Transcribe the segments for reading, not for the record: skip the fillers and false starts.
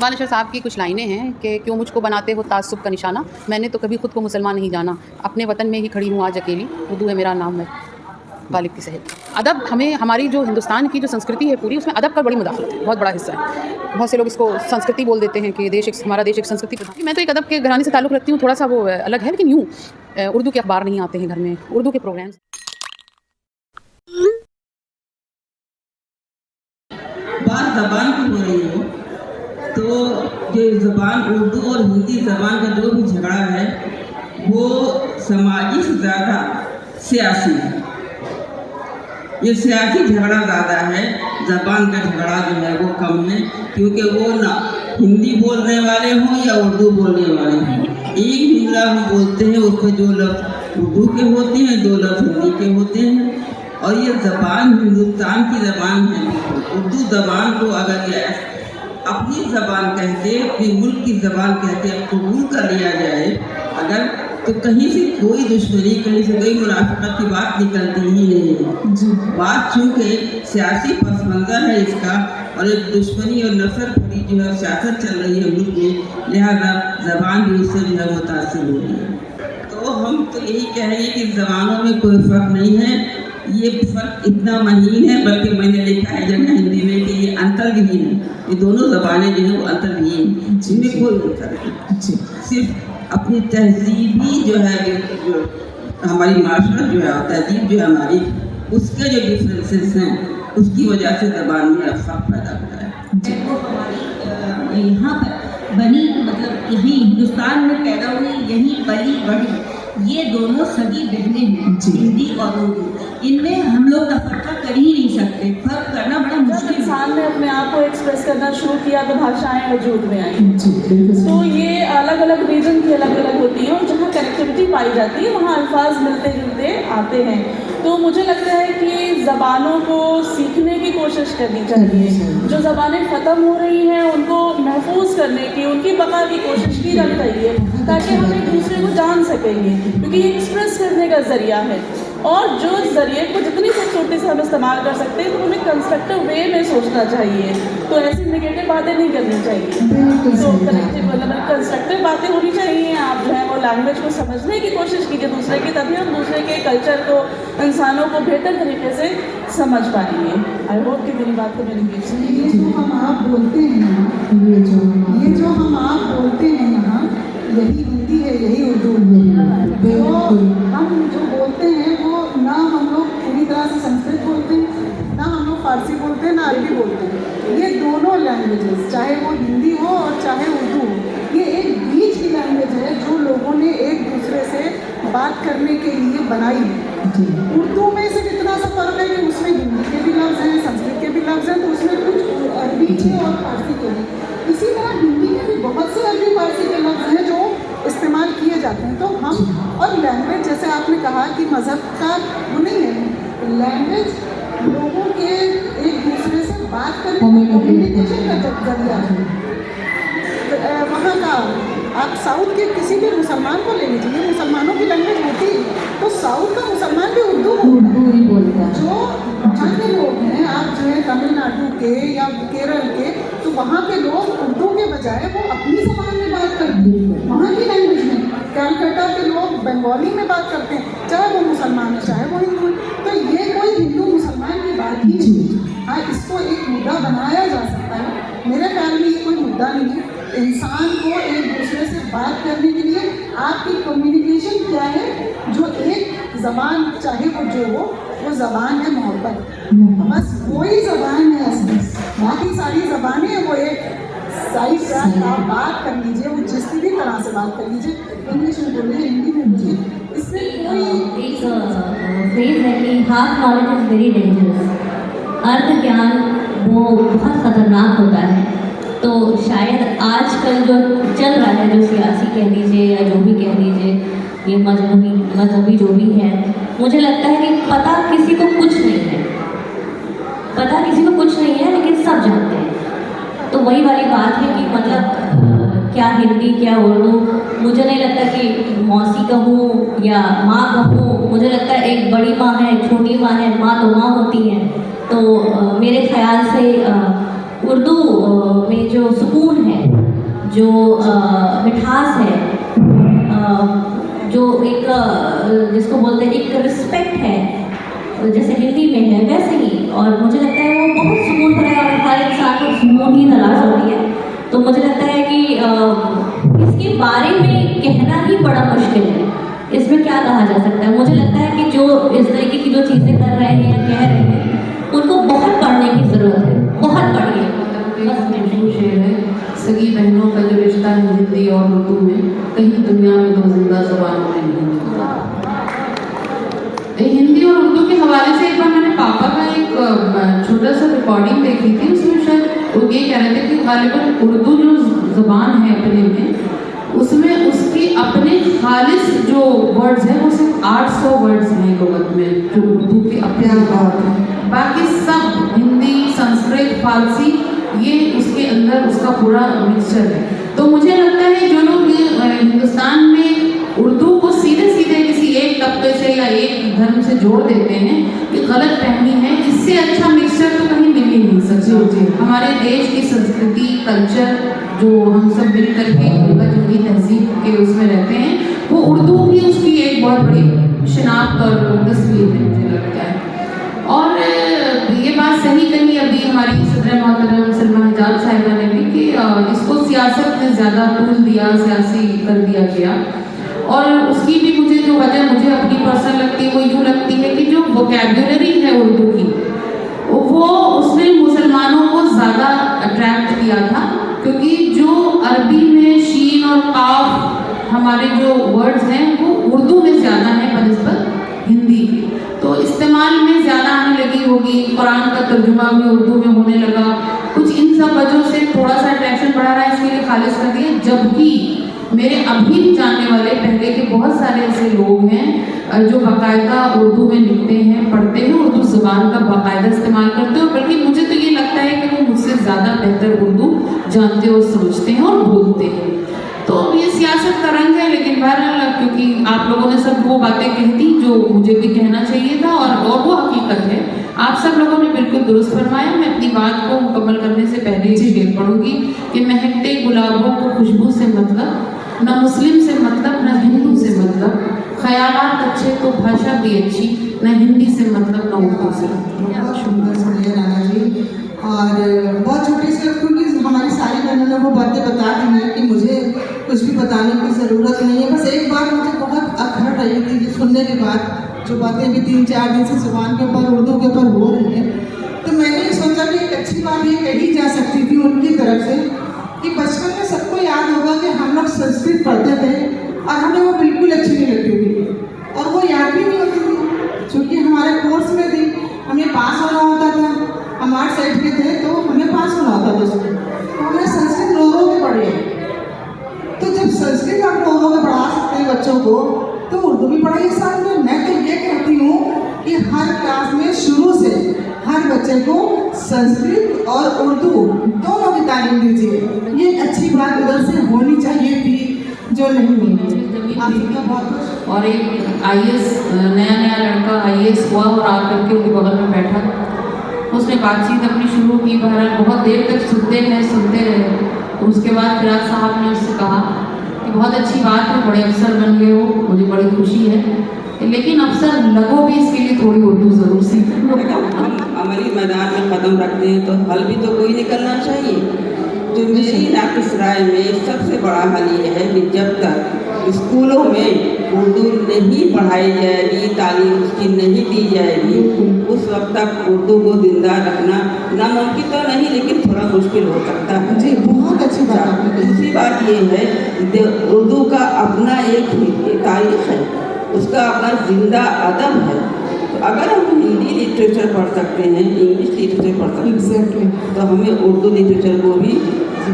इकबाल अशर साहब की कुछ लाइनें हैं कि क्यों मुझको बनाते हो तासुब का निशाना, मैंने तो कभी खुद को मुसलमान नहीं जाना, अपने वतन में ही खड़ी हूँ आज अकेली, उर्दू है मेरा नाम, मैं गालिब की सहेली। अदब हमें, हमारी जो हिंदुस्तान की जो संस्कृति है पूरी, उसमें अदब का बड़ी मुदाखलत है, बहुत बड़ा हिस्सा है। बहुत से लोग इसको संस्कृति बोल देते हैं कि हमारा देश एक संस्कृति प्रधान। मैं तो एक अदब के घराने से ताल्लुक़ रखती हूँ, थोड़ा सा वो अलग है, लेकिन यूँ उर्दू के अखबार नहीं आते हैं घर में, उर्दू के प्रोग्राम्स। बात ज़बान की हो रही हो तो ये ज़बान उर्दू और हिंदी ज़बान का जो भी झगड़ा है वो समाजी से ज़्यादा सियासी है। ये सियासी झगड़ा ज़्यादा है, ज़बान का झगड़ा जो है वो कम है, क्योंकि वो ना हिंदी बोलने वाले हों या उर्दू बोलने वाले हों, एक भी लफ्ज़ हम बोलते हैं उसमें जो लफ्ज़ उर्दू के होते हैं, दो लफ्ज़ हिंदी के होते हैं। और ये ज़बान हिंदुस्तान की ज़बान है। उर्दू ज़बान को अगर ये अपनी ज़बान कह के, अपने मुल्क की ज़बान कह के कबूल कर लिया जाए अगर, तो कहीं से कोई दुश्मनी, कहीं से कोई मुनाफिकत की बात निकलती ही नहीं है। बात चूँकि सियासी पस मंज़र है इसका, और एक दुश्मनी और नफरत भरी जो है सियासत चल रही है मुल्क में, लिहाजा ज़बान भी उससे जो है मुतासिर हो रही है। तो हम तो यही कहेंगे कि ज़बानों में कोई फ़र्क नहीं है, ये फ़र्क इतना महीन है, बल्कि मैंने लिखा है जगह हिंदी में कि ये अंतर्विहीन है। ये दोनों ज़बानें जो हैं वो अंतर्विहीन, इनमें कोई अंतर नहीं। सिर्फ अपनी तहजीबी जो है, जो हमारी माशरा जो है, तहजीब जो है हमारी, उसके जो डिफरेंसेस हैं उसकी वजह से ज़बान में फ़र्क पैदा होता है। वो हमारी यहाँ पर बनी, मतलब यहीं हिंदुस्तान में पैदा हुई, यहीं पली बढ़ी, ये दोनों सगी बहनें हैं, हिंदी और उर्दू। इनमें हम लोग तफक्का कर ही नहीं सकते, फर्क करना बड़ा मुश्किल। इंसान ने अपने आप को एक्सप्रेस करना शुरू किया तो भाषाएं वजूद में आई। तो ये अलग अलग रीजन की अलग अलग होती हैं, और जहाँ कनेक्टिविटी पाई जाती है वहाँ अल्फाज मिलते जुलते आते हैं। तो मुझे लगता है कि ज़बानों को सीखने की कोशिश करनी चाहिए। जो ज़बानें ख़त्म हो रही हैं उनको महफूज करने की, उनकी बका की कोशिश की जानी चाहिए, ताकि हम एक दूसरे को जान सकेंगे, क्योंकि ये एक्सप्रेस करने का ज़रिया है। और जो ज़रिए को जितनी खूबसूरती से हम इस्तेमाल कर सकते हैं, तो हमें कंस्ट्रक्टिव वे में सोचना चाहिए, तो ऐसी नेगेटिव बातें नहीं करनी चाहिए। तो कनेक्टिव मतलब कंस्ट्रक्टिव बातें होनी चाहिए। आप जो है वो लैंग्वेज को समझने की कोशिश कीजिए दूसरे की, तभी हम दूसरे के कल्चर को, इंसानों को बेहतर तरीके से समझ पाएंगे। आई होप कि मेरी बात को मेरी ये जो हम आप बोलते हैं यहाँ, ये जो हम आप बोलते हैं यहाँ, यही हिंदी है, यही उर्दू है। तो हम जो बोलते हैं वो ना हम लोग पूरी तरह से संस्कृत बोलते हैं, ना हम लोग फारसी बोलते हैं, ना अरबी बोलते हैं। ये दोनों लैंग्वेजेस, चाहे वो हिंदी हो और चाहे उर्दू हो, ये एक बीच की लैंग्वेज है जो लोगों ने एक दूसरे से बात करने के लिए बनाई है। उर्दू में सिर्फ इतना सा फर्क है कि उसमें हिंदी के भी लफ्ज़ हैं, संस्कृत के भी लफ्ज़ हैं, तो उसमें कुछ अरबी के और फारसी के भी। इसी तरह हिंदी में भी बहुत से अरबी फारसी के लफ्ज़ हैं जो इस्तेमाल किए जाते हैं। तो हम, और लैंग्वेज जैसे आपने कहा कि मज़हब का वो नहीं है, लैंग्वेज लोगों के एक दूसरे से बात करने कम्युनिकेशन का जरिया है। वहाँ का आप साउथ के किसी भी मुसलमान को ले लीजिए, मुसलमानों की लैंग्वेज होती है, तो साउथ का मुसलमान भी उर्दू बोलता है। जो वहाँ के लोग हैं, आप जो है तमिलनाडु के या केरल के, तो वहाँ के लोग उर्दू के बजाय वो अपनी ज़बान में बात करते हैं, वहाँ की लैंग्वेज में। कलकत्ता के लोग बंगाली में बात करते हैं, चाहे वो मुसलमान है चाहे वो हिंदू है। तो ये कोई हिंदू मुसलमान की बात ही नहीं। हाँ, इसको एक मुद्दा बनाया जा सकता है। मेरे ख्याल में ये कोई मुद्दा नहीं है। इंसान को एक दूसरे से बात करने के लिए आपकी कम्युनिकेशन क्या है, जो एक ज़बान, चाहे वो जो हो, वो ज़बान है मोहब्बत, बस वही ज़बान है असली। बाकी सारी ज़बानें वो एक साइड से आप बात कर लीजिए, वो जिस भी तरह से बात कर लीजिए, इंग्लिश में बोलिए, हिंदी में बोलिए, इसमें कोई एक फ्रेज है कि half knowledge is very dangerous. अर्ध ज्ञान वो बहुत ख़तरनाक होता है। तो शायद आजकल जो चल रहा है, जो सियासी कह लीजिए या जो भी कह लीजिए, ये मजहबी जो भी है, मुझे लगता है कि पता किसी को कुछ नहीं है, पता किसी को कुछ नहीं है, लेकिन सब जानते हैं। तो वही वाली बात है कि मतलब क्या हिंदी क्या उर्दू, मुझे नहीं लगता कि मौसी कहूँ या माँ कहूँ, मुझे लगता है एक बड़ी माँ है, छोटी माँ है, माँ तो माँ होती है। तो मेरे ख्याल से उर्दू में जो सुकून है जो मिठास है, जो एक जिसको बोलते हैं एक रिस्पेक्ट है, जैसे हिंदी में है वैसे ही। और मुझे लगता है वो बहुत सुकून भरा है और हर इंसान को सुकून की तलाश होती है। तो मुझे लगता है कि इसके बारे में कहना ही बड़ा मुश्किल है। इसमें क्या कहा जा सकता है? मुझे लगता है कि जो इस तरीके की जो चीज़ें कर रहे हैं या कह रहे हैं उनको बहुत पढ़ने की ज़रूरत है, बहुत पढ़िए। बस मशहूर शेर है, सगी बहनों का जो रिश्ता है हिंदी और उर्दू में, कहीं दुनिया में दो जिंदा ज़बानों में नहीं मिलता। हिंदी और उर्दू के हवाले से एक बार मैंने पापा का एक छोटा सा रिकॉर्डिंग देखी थी। उसमें शायद वो ये कह रहे थे कि गालिबन उर्दू जो ज़बान है अपने में, उसमें उसकी अपने खालिस जो वर्ड्स हैं वो सिर्फ 800 वर्ड्स हैं लुगत में, जो उर्दू के अपने वर्ड हैं। बाकी सब हिंदी, संस्कृत, फारसी, ये उसके अंदर उसका पूरा मिक्सचर है। तो मुझे लगता है जो लोग हिंदुस्तान में उर्दू को सीधे सीधे किसी एक तबके से या एक धर्म से जोड़ देते हैं, ये गलत फहमी है। इससे अच्छा मिक्सचर तो कहीं मिल ही नहीं सकता। हमारे देश की संस्कृति, कल्चर जो हम सब मिल करके जंगी तहजीब के उसमें रहते हैं, वो उर्दू भी उसकी एक बहुत बड़ी शिनाख्त और तस्वीर है मुझे लगता है। और ये बात सही कही अभी हमारी सदर मोहतरम सलमा हिजाब साहिबा ने भी कि इसको सियासत में ज़्यादा टूल दिया, सियासी कर दिया गया। और उसकी भी मुझे जो वजह मुझे अपनी पर्सनल लगती है वो यूँ लगती है कि जो वोकैबुलरी है उर्दू की, वो उसने मुसलमानों को ज़्यादा अट्रैक्ट किया था, क्योंकि जो अरबी में शीन और काफ हमारे जो वर्ड्स हैं वो उर्दू में ज़्यादा है बनिस्बत हिंदी की, तो इस्तेमाल में ज़्यादा आने लगी होगी। कुरान का तर्जुमा भी उर्दू में होने लगा। कुछ इन सब वजहों से थोड़ा सा अट्रैक्शन बढ़ा रहा है, इसके लिए खालिज कर दिया। जबकि मेरे अभी भी जानने वाले पहले के बहुत सारे ऐसे लोग हैं जो बाकायदा उर्दू में लिखते हैं, पढ़ते हैं, उर्दू ज़ुबान का बाकायदा इस्तेमाल करते हैं। बल्कि मुझे तो ये लगता है कि वो मुझसे ज़्यादा बेहतर उर्दू जानते और समझते हैं और बोलते हैं। तो ये सियासत का रंग है, लेकिन बहरहाल क्योंकि आप लोगों ने सब वो बातें कह दी जो मुझे भी कहना चाहिए था, और वो हकीकत है। आप सब लोगों ने बिल्कुल दुरुस्त फरमाया। मैं अपनी बात को मुकम्मल करने से पहले ही शेर पढ़ूंगी कि महकते गुलाबों को खुशबू से मतलब, न मुस्लिम से मतलब, न हिंदू से मतलब, ख्यालात अच्छे तो भाषा भी अच्छी, न हिंदी से मतलब, न उर्दू से। बहुत सुंदर सुनिए राना जी, और बहुत छोटी सी, क्योंकि हमारी सारी बहनों ने वो बातें बता दी हैं कि मुझे कुछ भी बताने की ज़रूरत नहीं है। बस एक बात मुझे बहुत अखर रही थी सुनने के बाद, जो बातें भी 3-4 दिन से ज़ुबान के ऊपर, उर्दू के ऊपर हो रही हैं, तो मैंने सोचा कि एक अच्छी बात ये कही जा सकती थी उनकी तरफ से कि बचपन में सबको याद होगा कि हम लोग संस्कृत पढ़ते थे और हमें वो बिल्कुल अच्छी नहीं लगती थी, और वो याद भी नहीं होती थी, क्योंकि हमारे कोर्स में थी, हमें पास होना होता था। हम आर्ट साइड के थे तो हमें पास होना होता था उसमें, तो हमने संस्कृत रो रो के पढ़ी है। तो जब संस्कृत आप रो रो के पढ़ा सकते हैं बच्चों को, तो उर्दू भी पढ़ाइए साथ में। मैं तो ये कहती हूँ कि हर क्लास में शुरू से हर बच्चे को संस्कृत और उर्दू दोनों की तालीम दीजिए। ये एक अच्छी बात उधर से होनी चाहिए थी, जो नहीं हुई। आप सबका बहुत। और एक IAS नया लड़का IAS हुआ और आकर के उनके बगल में बैठा, उसने बातचीत अपनी शुरू की। बहरहाल बहुत देर तक सुनते रहे। तो उसके बाद फिराज साहब ने उससे कहा कि बहुत अच्छी बात है, बड़े अफसर बन गए हो, मुझे बड़ी खुशी है, लेकिन अफसर लगो भी इसके लिए थोड़ी उर्दू ज़रूर सीखो। हम अमली मैदान में कदम रखते हैं तो हल भी तो कोई निकलना चाहिए। जो मेरी नाकिस राय में सबसे बड़ा हल ये है कि जब तक स्कूलों में उर्दू नहीं पढ़ाई जाएगी, तालीम उसकी नहीं दी जाएगी, उस वक्त तक उर्दू को जिंदा रखना नामुमकिन तो नहीं, लेकिन थोड़ा मुश्किल हो सकता है। जी, बहुत अच्छी बात आपने कही। दूसरी बात ये है कि उर्दू का अपना एक तारीख है, उसका अपना जिंदा अदब है। तो अगर हम हिंदी लिटरेचर पढ़ सकते हैं, इंग्लिश लिटरेचर पढ़ सकते हैं, तो हमें उर्दू लिटरेचर को भी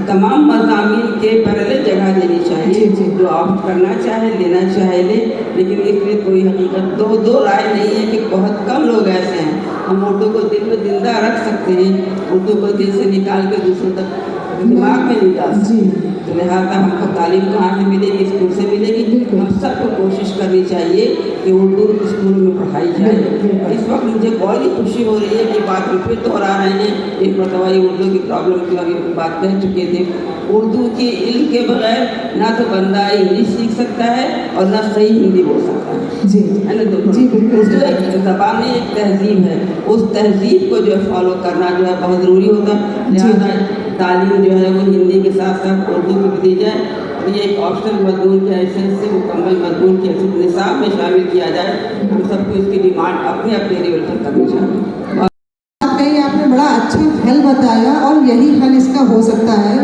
तमाम मज़ामीन के पहले जगह देनी चाहिए। जो ऑप्ट करना चाहे, लेना चाहे ले, लेकिन इसमें कोई हकीकत दो राय नहीं है कि बहुत कम लोग ऐसे हैं। हम उर्दू को दिल में जिंदा रख सकते हैं, उर्दू को दिल से निकाल के दूसरों तक दिमाग में नहीं डाल सकते। तो लिहाजा हमको तालीम कहाँ से मिलेगी? स्कूल से मिलेगी। हम सबको कोशिश करें करनी चाहिए कि उर्दू स्कूल में पढ़ाई जाए। इस वक्त मुझे बहुत ही खुशी हो रही है कि बात फिर दोहरा रहे हैं। एक मरतबा ये उर्दू की प्रॉब्लम की अभी बात कह चुके थे। उर्दू की इल्म के बगैर ना तो बंदा इंग्लिश सीख सकता है और ना सही हिंदी बोल सकता है। जी है ना? जी बिल्कुल। ज़बान में एक तहजीब है, उस तहजीब को जो है फॉलो करना जो है बहुत ज़रूरी होता है। लिहाजा तालीम जो है वो हिंदी के साथ साथ उर्दू की भी दी जाए और ये एक ऑप्शनल मजमून की हैसियत से मुकम्मल मजमून की हैसियत निसाब में शामिल किया जाए। हम सबको इसकी डिमांड अपने अपने लेवल पर करनी चाहिए। आपने बड़ा अच्छा हल बताया और यही हल इसका हो सकता है,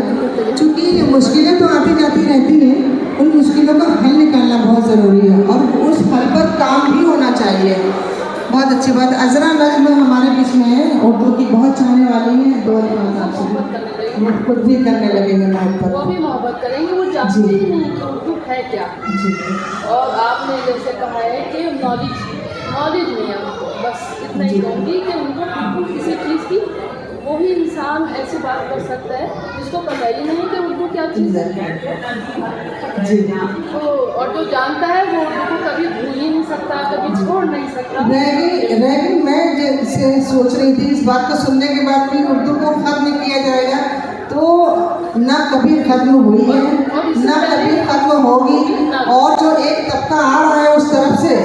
क्योंकि मुश्किलें तो आती जाती रहती हैं, उन मुश्किलों का हल निकालना बहुत ज़रूरी है और उस हल पर काम भी होना चाहिए। बहुत अच्छी बात। अजरा नज़्म हमारे बीच में है, उर्दू की बहुत चाहने वाली हैं। दो वो खुद भी करने लगेंगे मोहब्बत। वो भी मोहब्बत करेंगे, वो जानते ही नहीं कि उर्दू है क्या। जी और आपने जैसे कहा है कि नॉलेज नहीं है उनको, बस इतना ही कहूँगी कि उनको किसी चीज़ की वही इंसान ऐसी बात कर सकता है जिसको पता ही नहीं कि उर्दू क्या चीज़ है। जी तो और जो जानता है वो उर्दू को कभी भूल ही नहीं सकता, कभी छोड़ नहीं सकता। रह मैं जैसे सोच रही थी इस बात को सुनने के बाद भी उर्दू को खत्म किया जाएगा तो ना कभी खत्म हुई है ना कभी खत्म होगी। और जो एक तबका आ रहा है उस तरफ से,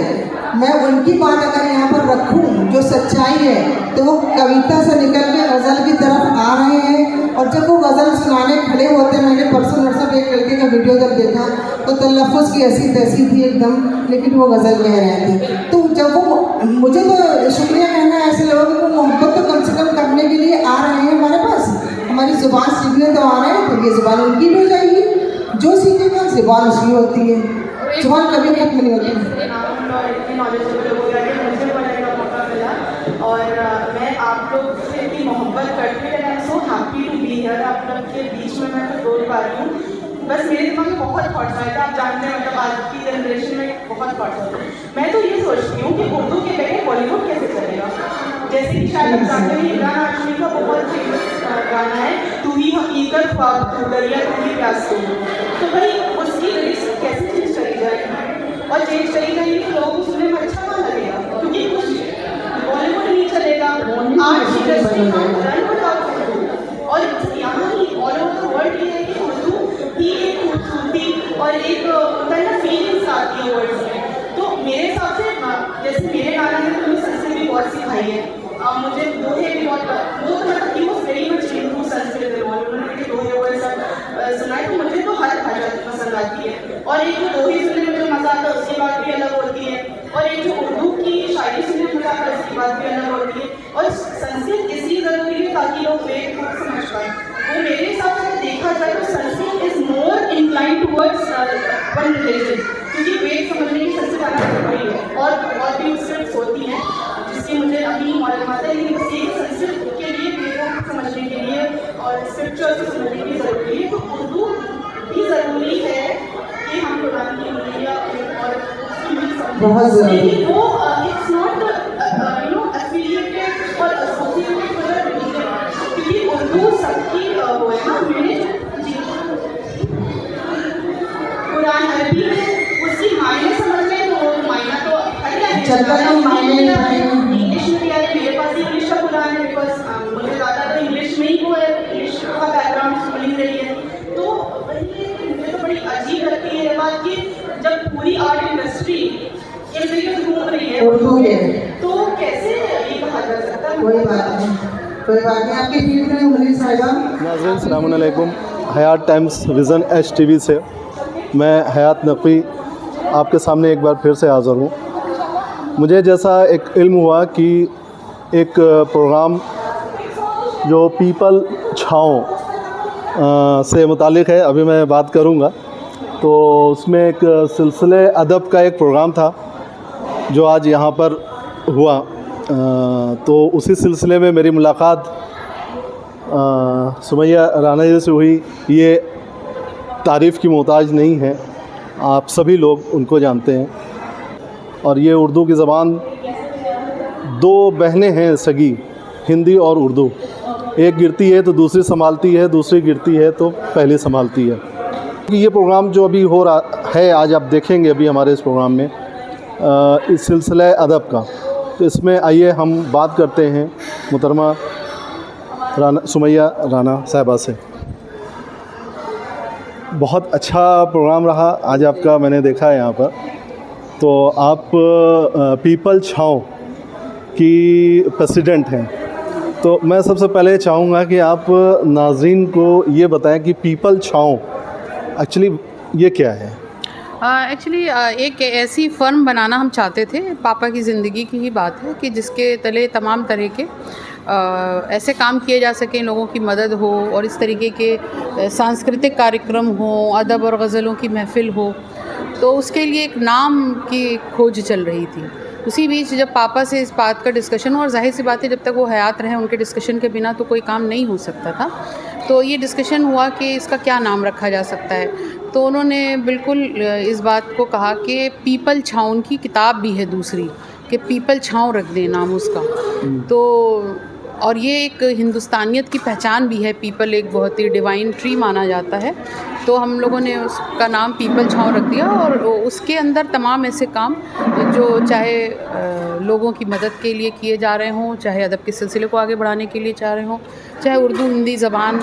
मैं उनकी बात अगर यहाँ पर रखूँ जो सच्चाई है तो वो कविता से निकल के गज़ल की तरफ आ रहे हैं। और जब वो गज़ल सुनाने खड़े होते हैं, मैंने परसों नरसों एक लड़के का वीडियो जब देखा तो तलफ़ुज़ की ऐसी तैसी थी एकदम, लेकिन वो गज़ल कह रहे थे। तो जब वो, मुझे तो शुक्रिया कहना है ऐसे लोगों को, मोहब्बत तो कम से कम करने के लिए आ रहे हैं हमारे पास, हमारी ज़ुबान सीखने तो आ रहे हैं, तो ये ज़ुबान उनकी भी हो जाएगी। जो सीखेगा ज़ुबान उसकी होती है, ज़ुबान कभी खत्म नहीं होती। और मैं आप लोग से इतनी मोहब्बत करती हूँ। I am so happy to be here. आप लोग के बीच में मैं तो बोल पा रही हूँ। बस मेरे दिमाग में बहुत थॉट्स आए थे। आप जानते हैं मतलब आज की जनरेशन में बहुत थॉट्स आते हैं। मैं तो ये सोचती हूँ कि उर्दू के बगैर बॉलीवुड कैसे चलेगा। जैसे कि शायद आप जानते हैं इमरान हाशमी का बहुत फेमस गाना है, तू ही हकीकत ख्वाब तू दरिया तू ही प्यास तो भाई उसकी लिरिक्स कैसे चेंज करी जाएगी और चेंज करी जाएगी तो लोगों को सुनने में अच्छा ना लगेगा, क्योंकि कुछ बॉलीवुड नहीं चलेगा। आज इंडस्ट्री रन विदाउट उर्दू। और यहाँ ही ऑल ओवर द वर्ल्ड ये है कि उर्दू ही एक खूबसूरती और एक होता है ना फीलिंग्स आती है वर्ड्स में। तो मेरे हिसाब से जैसे मेरे नाना ने तो मुझे संस्कृत भी बहुत सिखाई है। मुझे दोहे भी बहुत, वो तो मतलब he was very much into Sanskrit. उन्होंने मुझे दोहे वो सब सुनाए, तो मुझे तो हर भाषा पसंद आती है। और एक जो दोहे सुनने में जो मज़ा आता है उसकी बात भी अलग होती है, और एक जो उर्दू की शायरी सुनने में मज़ा आता है उसकी बात भी अलग होती है। और संस्कृत इसलिए ज़रूरी है ताकि लोग वेद को समझ पाएँ। तो मेरे हिसाब से देखा जाए तो Sanskrit is more incline towards one religion, क्योंकि वेद समझने की संस्कृत आना जरूरी है। और भी स्क्रिप्ट होती हैं जिसकी मुझे अभी मालूमात है, लेकिन बस एक संस्कृत के लिए वेदों को समझने के लिए और स्क्रिप्चर को समझने की ज़रूरी है। तो उर्दू भी ज़रूरी है कि हम कुरान की मूल्य और उसकी भी बहुत ज़रूरी है। लेकिन वो it's not you know affiliated और एसोसिएटेड विद द रिलीजन, क्योंकि उर्दू सबकी वो है ना। मैंने कुरान अरबी में उसकी मायने समझ गए तो वो मायना तो इंग्लिश में भी आए। मेरे पास इंग्लिश का कुरान है, बिकॉज मुझे ज़्यादा तो इंग्लिश में ही वो है, इंग्लिश का बैकग्राउंड स्कूलिंग रही है। तो मुझे तो बड़ी अजीब लगती है ये बात कि जब पूरी आर्ट इंडस्ट्री इस तरीके से घूम रही है उर्दू में, तो कैसे ये कहा जा सकता है? कोई बात नहीं, कोई बात नहीं। आपकी फील्ड में उमरी साहिबा। नाज़रीन अस्सलाम वालेकुम। हयात टाइम्स विज़न HTV से मैं हयात नकवी आपके सामने एक बार फिर से हाज़िर हूँ। मुझे जैसा एक इल्म हुआ कि एक प्रोग्राम जो पीपल छाँव से मुतालिक है, अभी मैं बात करूँगा। तो उसमें एक सिलसिले अदब का एक प्रोग्राम था जो आज यहाँ पर हुआ। तो उसी सिलसिले में मेरी मुलाकात सुमैया राना जी से हुई। ये तारीफ़ की मोहताज नहीं है, आप सभी लोग उनको जानते हैं। और ये उर्दू की ज़बान, दो बहनें हैं सगी, हिंदी और उर्दू। एक गिरती है तो दूसरी संभालती है, दूसरी गिरती है तो पहली संभालती है। ये प्रोग्राम जो अभी हो रहा है, आज आप देखेंगे अभी हमारे इस प्रोग्राम में, इस सिलसिला अदब का। तो इसमें आइए हम बात करते हैं मुहतरमा सुमैया राना साहिबा से। बहुत अच्छा प्रोग्राम रहा आज आपका, मैंने देखा है यहाँ पर। तो आप पीपल छाँव की प्रेसिडेंट हैं, तो मैं सबसे पहले चाहूँगा कि आप नाज़रीन को ये बताएं कि पीपल छाँव एक्चुअली ये क्या है। एक्चुअली एक ऐसी फ़र्म बनाना हम चाहते थे, पापा की ज़िंदगी की ही बात है, कि जिसके तले तमाम तरह के ऐसे काम किए जा सकें, लोगों की मदद हो और इस तरीके के सांस्कृतिक कार्यक्रम हो, अदब और गज़लों की महफ़िल हो। तो उसके लिए एक नाम की खोज चल रही थी। उसी बीच जब पापा से इस बात का डिस्कशन हुआ, और जाहिर सी बात है जब तक वो हयात रहे उनके डिस्कशन के बिना तो कोई काम नहीं हो सकता था, तो ये डिस्कशन हुआ कि इसका क्या नाम रखा जा सकता है। तो उन्होंने बिल्कुल इस बात को कहा कि पीपल छाँव, उनकी किताब भी है दूसरी कि पीपल छाँव रख दें नाम उसका। तो और ये एक हिंदुस्तानियत की पहचान भी है। पीपल एक बहुत ही डिवाइन ट्री माना जाता है, तो हम लोगों ने उसका नाम पीपल छाँव रख दिया। और उसके अंदर तमाम ऐसे काम जो चाहे लोगों की मदद के लिए किए जा रहे हों, चाहे अदब के सिलसिले को आगे बढ़ाने के लिए चाह रहे हों, चाहे उर्दू हिंदी ज़बान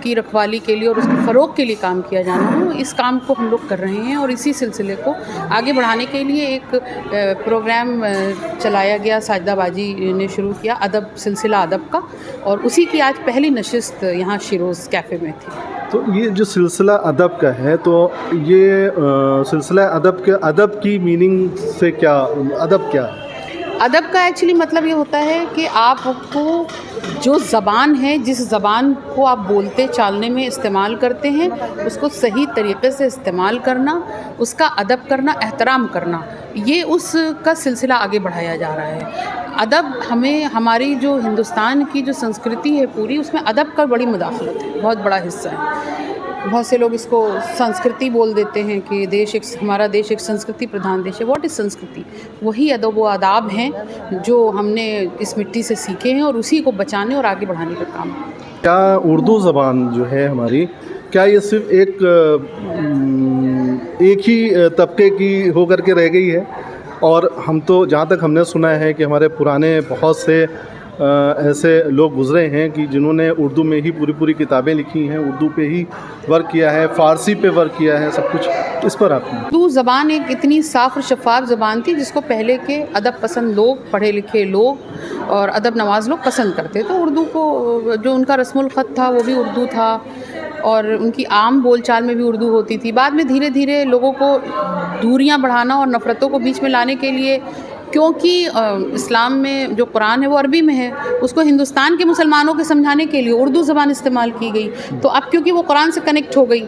की रखवाली के लिए और उसके फ़रोग़ के लिए काम किया जाना हो, इस काम को हम लोग कर रहे हैं। और इसी सिलसिले को आगे बढ़ाने के लिए एक प्रोग्राम चलाया गया, साजिदा बाजी ने शुरू किया, अदब सिलसिला अदब का, और उसी की आज पहली नशिस्त यहाँ शिरोज़ कैफ़े में थी। तो ये जो सिलसिला अदब का है, तो ये सिलसिला अदब की मीनिंग से क्या, अदब क्या है? अदब का एक्चुअली मतलब ये होता है कि आपको जो ज़बान है, जिस ज़बान को आप बोलते चालने में इस्तेमाल करते हैं, उसको सही तरीक़े से इस्तेमाल करना, उसका अदब करना, एहतराम करना, ये उसका सिलसिला आगे बढ़ाया जा रहा है। अदब हमें, हमारी जो हिंदुस्तान की जो संस्कृति है पूरी, उसमें अदब का बड़ी मुदाखलत है, बहुत बड़ा हिस्सा है। बहुत से लोग इसको संस्कृति बोल देते हैं कि हमारा देश एक संस्कृति प्रधान देश है। व्हाट इज़ संस्कृति? वही अदब व आदाब हैं जो हमने इस मिट्टी से सीखे हैं, और उसी को बचाने और आगे बढ़ाने का काम है। क्या उर्दू ज़बान जो है हमारी, क्या ये सिर्फ़ एक ही तबके की होकर के रह गई है? और हम तो जहाँ तक हमने सुना है कि हमारे पुराने बहुत से ऐसे लोग गुज़रे हैं कि जिन्होंने उर्दू में ही पूरी किताबें लिखी हैं, उर्दू पे ही वर्क किया है, फ़ारसी पे वर्क किया है, सब कुछ। इस पर आप उर्दू ज़बान एक इतनी साफ़ और शफ़ाफ़ ज़बान थी जिसको पहले के अदब पसंद लोग, पढ़े लिखे लोग और अदब नवाज़ लोग पसंद करते। तो उर्दू को, जो उनका रस्मुल ख़त था वो भी उर्दू था, और उनकी आम बोलचाल में भी उर्दू होती थी। बाद में धीरे धीरे लोगों को दूरियां बढ़ाना और नफ़रतों को बीच में लाने के लिए, क्योंकि इस्लाम में जो कुरान है वो अरबी में है, उसको हिंदुस्तान के मुसलमानों के समझाने के लिए उर्दू ज़बान इस्तेमाल की गई। तो अब क्योंकि वो कुरान से कनेक्ट हो गई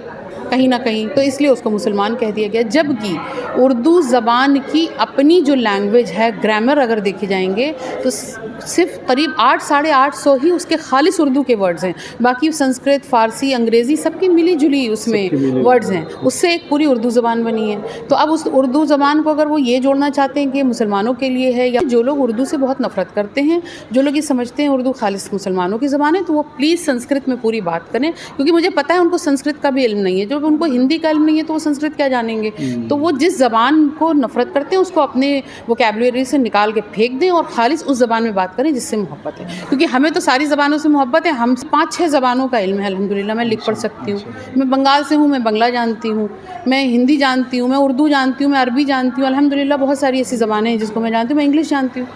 कहीं ना कहीं, तो इसलिए उसको मुसलमान कह दिया गया। जबकि उर्दू ज़बान की अपनी जो लैंग्वेज है, ग्रामर अगर देखे जाएंगे तो सिर्फ करीब 800-850 ही उसके खालिस उर्दू के वर्ड्स हैं। बाकी संस्कृत, फ़ारसी, अंग्रेज़ी सबकी मिली जुली उसमें वर्ड्स हैं, उससे एक पूरी उर्दू ज़बान बनी है। तो अब उस उर्दू ज़बान को अगर वो ये जोड़ना चाहते हैं कि मुसलमानों के लिए है, या जो लोग उर्दू से बहुत नफ़रत करते हैं, जो लोग ये समझते हैं उर्दू खालिस मुसलमानों की ज़बान है, तो वो प्लीज़ संस्कृत में पूरी बात करें। क्योंकि मुझे पता है उनको संस्कृत का भी इल्म नहीं है, जब उनको हिंदी का इल्म नहीं है तो वो संस्कृत क्या जानेंगे। तो वो जिस ज़बान को नफ़रत करते हैं उसको अपने वोकैबुलरी से निकाल के फेंक दें और खालिस उस ज़बान में बात करें जिससे मोहब्बत है। क्योंकि हमें तो सारी ज़बानों से मोहब्बत है, हम 5-6 ज़बानों का इल्म है अल्हम्दुलिल्लाह। मैं लिख पढ़ सकती हूँ, मैं बंगाल से हूँ, मैं बंगला जानती हूँ, मैं हिंदी जानती हूँ, मैं उर्दू जानती हूँ, मैं अरबी जानती हूँ, अल्हम्दुलिल्लाह बहुत सारी ऐसी ज़बानें हैं जिसको मैं जानती हूँ, मैं इंग्लिश जानती हूँ।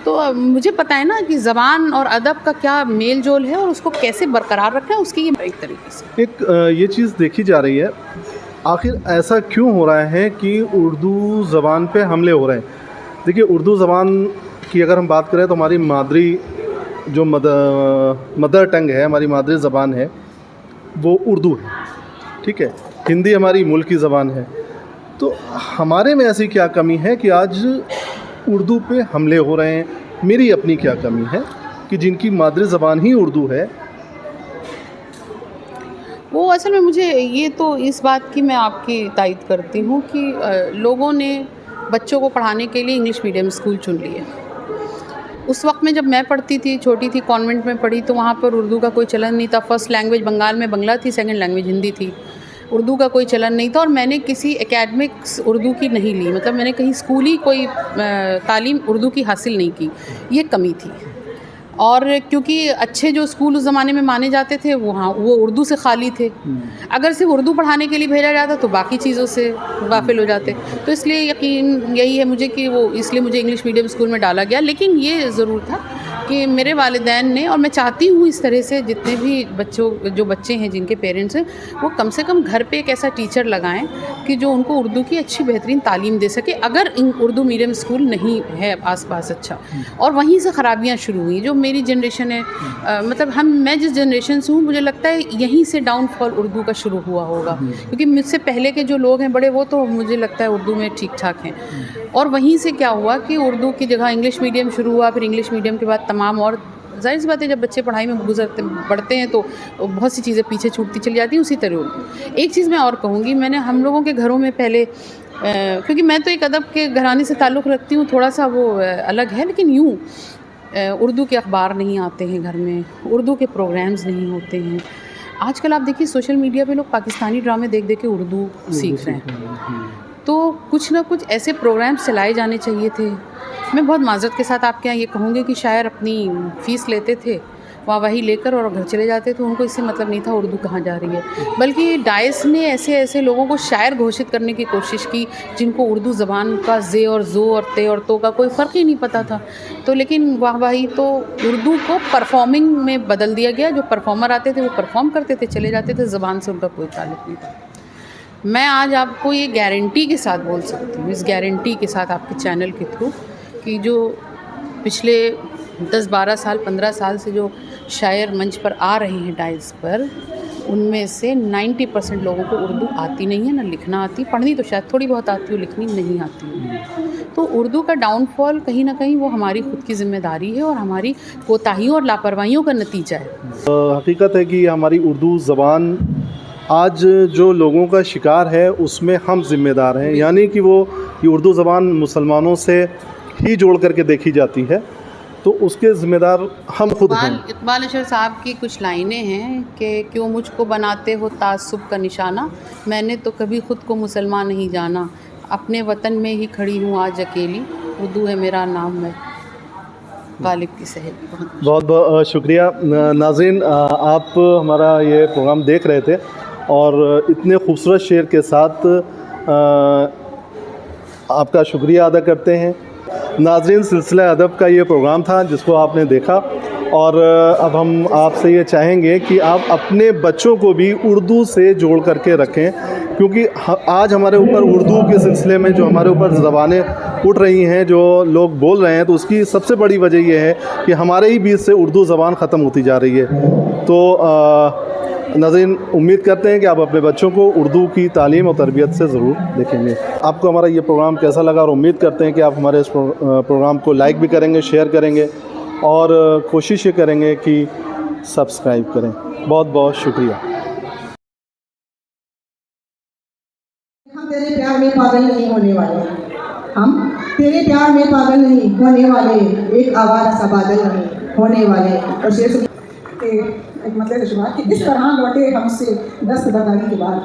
तो मुझे पता है ना कि ज़बान और अदब का क्या मेल जोल है और उसको कैसे बरकरार रखना है, उसकी ये एक तरीके से एक ये चीज़ देखी जा रही है, आखिर ऐसा क्यों हो रहा है कि उर्दू ज़बान पे हमले हो रहे हैं। देखिए, उर्दू ज़बान की अगर हम बात करें तो हमारी मादरी जो मदर टंग है, हमारी मादरी ज़बान है, वो उर्दू है, ठीक है। हिंदी हमारी मुल्की ज़बान है। तो हमारे में ऐसी क्या कमी है कि आज उर्दू पे हमले हो रहे हैं? मेरी अपनी क्या कमी है कि जिनकी मादरी ज़बान ही उर्दू है, वो असल में मुझे ये तो इस बात की मैं आपकी तायद करती हूँ कि लोगों ने बच्चों को पढ़ाने के लिए इंग्लिश मीडियम स्कूल चुन लिए। उस वक्त में जब मैं पढ़ती थी, छोटी थी, कॉन्वेंट में पढ़ी, तो वहाँ पर उर्दू का कोई चलन नहीं था। फ़र्स्ट लैंग्वेज बंगाल में बंगला थी, सेकंड लैंग्वेज हिंदी थी। उर्दू का कोई चलन नहीं था और मैंने किसी एकेडमिक्स उर्दू की नहीं ली, मतलब मैंने कहीं स्कूली कोई तालीम उर्दू की हासिल नहीं की, ये कमी थी। और क्योंकि अच्छे जो स्कूल उस ज़माने में माने जाते थे वो उर्दू से खाली थे। अगर सिर्फ उर्दू पढ़ाने के लिए भेजा जाता तो बाकी चीज़ों से गाफिल हो जाते। तो इसलिए यकीन यही है मुझे कि वो इसलिए मुझे इंग्लिश मीडियम स्कूल में डाला गया। लेकिन ये ज़रूर था कि मेरे वालिदैन ने, और मैं चाहती हूँ इस तरह से जितने भी जो बच्चे हैं जिनके पेरेंट्स हैं, वो कम से कम घर पे एक ऐसा टीचर लगाएं कि जो उनको उर्दू की अच्छी बेहतरीन तालीम दे सके, अगर उर्दू मीडियम स्कूल नहीं है आसपास अच्छा। और वहीं से ख़राबियाँ शुरू हुई। जो मेरी जनरेशन है, मतलब मैं जिस जनरेशन से हूँ, मुझे लगता है यहीं से डाउनफॉल उर्दू का शुरू हुआ होगा, क्योंकि मुझसे पहले के जो लोग हैं बड़े, वो तो मुझे लगता है उर्दू में ठीक ठाक हैं। और वहीं से क्या हुआ कि उर्दू की जगह इंग्लिश मीडियम शुरू हुआ, फिर इंग्लिश मीडियम के बाद तमाम, और जाहिर सी बात है जब बच्चे पढ़ाई में बढ़ते हैं तो बहुत सी चीज़ें पीछे छूटती चली जाती हैं। उसी तरह उर्दू। एक चीज़ मैं और कहूँगी, मैंने हम लोगों के घरों में पहले, क्योंकि मैं तो एक अदब के घराने से ताल्लुक़ रखती हूँ, थोड़ा सा वो अलग है, लेकिन यूँ उर्दू के अखबार नहीं आते हैं घर में, उर्दू के प्रोग्राम्स नहीं होते हैं। आजकल आप देखिए सोशल मीडिया पे लोग पाकिस्तानी ड्रामे देख देख के उर्दू सीख रहे हैं। तो कुछ ना कुछ ऐसे प्रोग्राम्स चलाए जाने चाहिए थे। मैं बहुत माज़रत के साथ आपके यहाँ ये कहूँगी कि शायर अपनी फ़ीस लेते थे, वाहवाही लेकर और घर चले जाते थे। उनको इससे मतलब नहीं था उर्दू कहाँ जा रही है, बल्कि डाइस ने ऐसे लोगों को शायर घोषित करने की कोशिश की जिनको उर्दू ज़बान का जे और ज़ो और ते और तो का कोई फ़र्क ही नहीं पता था। तो लेकिन वाहवाही तो उर्दू को परफॉर्मिंग में बदल दिया गया। जो परफॉर्मर आते थे वो परफॉर्म करते थे, चले जाते थे, ज़बान से उनका कोई ताल्लुक़ नहीं था। मैं आज आपको ये गारंटी के साथ बोल सकती हूँ, इस गारंटी के साथ आपके चैनल के थ्रू, कि जो पिछले 10-12 साल 15 साल से जो शायर मंच पर आ रहे हैं डाइस पर, उनमें से 90% लोगों को उर्दू आती नहीं है, ना लिखना आती, पढ़नी तो शायद थोड़ी बहुत आती हो, लिखनी नहीं आती है। तो उर्दू का डाउनफॉल कहीं ना कहीं वो हमारी खुद की ज़िम्मेदारी है और हमारी कोताहियों और लापरवाहियों का नतीजा है। हकीकत है कि हमारी उर्दू ज़बान आज जो लोगों का शिकार है उसमें हम ज़िम्मेदार हैं, यानी कि वो ये उर्दू ज़बान मुसलमानों से ही जोड़ करके देखी जाती है, तो उसके ज़िम्मेदार हम खुद हैं। इकबाल अशर साहब की कुछ लाइनें हैं कि क्यों मुझको बनाते हो तासुब का निशाना, मैंने तो कभी ख़ुद को मुसलमान नहीं जाना, अपने वतन में ही खड़ी हूँ आज अकेली, उर्दू है मेरा नाम, मैं गालिब की सहेली। बहुत बहुत शुक्रिया। नाज़रीन, आप हमारा ये प्रोग्राम देख रहे थे और इतने खूबसूरत शेर के साथ आपका शुक्रिया अदा करते हैं। नाज़रीन, सिलसिला अदब का ये प्रोग्राम था जिसको आपने देखा, और अब हम आपसे ये चाहेंगे कि आप अपने बच्चों को भी उर्दू से जोड़ करके रखें, क्योंकि आज हमारे ऊपर उर्दू के सिलसिले में जो हमारे ऊपर ज़बानें उठ रही हैं, जो लोग बोल रहे हैं, तो उसकी सबसे बड़ी वजह यह है कि हमारे ही बीच से उर्दू ज़बान ख़त्म होती जा रही है। तो नाज़रीन, उम्मीद करते हैं कि आप अपने बच्चों को उर्दू की तालीम और तरबियत से ज़रूर देखेंगे। आपको हमारा ये प्रोग्राम कैसा लगा, और उम्मीद करते हैं कि आप हमारे इस प्रोग्राम को लाइक भी करेंगे, शेयर करेंगे, और कोशिश ये करेंगे कि सब्सक्राइब करें। बहुत बहुत शुक्रिया। हम तेरे प्यार में पागल नहीं होने वाले, हम तेरे प्यार में पागल नहीं होने वाले, एक आवारा सा बादल नहीं होने वाले। और शेर एक मतलब शुरुआत कि इस तरह लौटे हमसे दस्तबरदारी के बाद,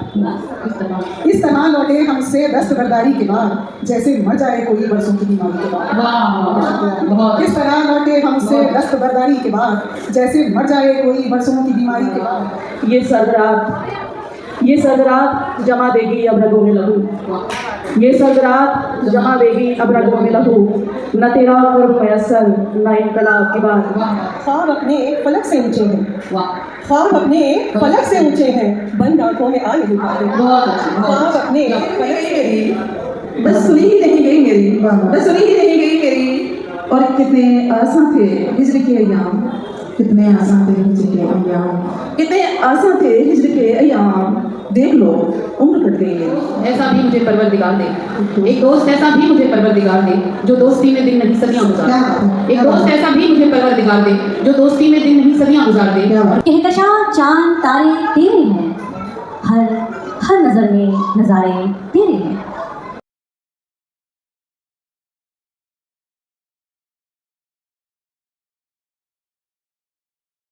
इस तरह लौटे हमसे दस्तबरदारी के बाद, जैसे मर जाए कोई बरसों की बीमारी के बाद। इस तरह लौटे हमसे दस्तबरदारी के बाद, जैसे मर जाए कोई बरसों की बीमारी के बाद। ये सदरात जमा देगी अब रगों में लहू, ये सदरात जमा देगी अब रगों में लहू, न तेरा कुर्ब मयस्सर न इनकलाब की बात। ख्वाब अपने फलक से ऊंचे हैं, ख्वाब अपने फलक से ऊंचे हैं, बंद आंखों में आ नहीं पाते। ख्वाब अपने फलक से, बस सुनी ही नहीं गई मेरी, बस सुनी ही नहीं गई मेरी। और कितने आसान थे हिज्र के अय्याम, कितने आसान थे हिज्र के अय्याम, कितने आसान थे हिज्र के अय्याम। देख लो उम्र कट गई है। ऐसा भी मुझे परवरदिगार दे, एक दोस्त ऐसा भी मुझे परवरदिगार दे, जो दोस्ती में दिन नहीं सदियां गुजार दे। एक दोस्त ऐसा भी मुझे परवरदिगार दे, जो दोस्ती में दिन नहीं सदियां गुजार दे। कहकशां चांद तारे तेरे हैं, हर नज़र में नज़ारे तेरे हैं।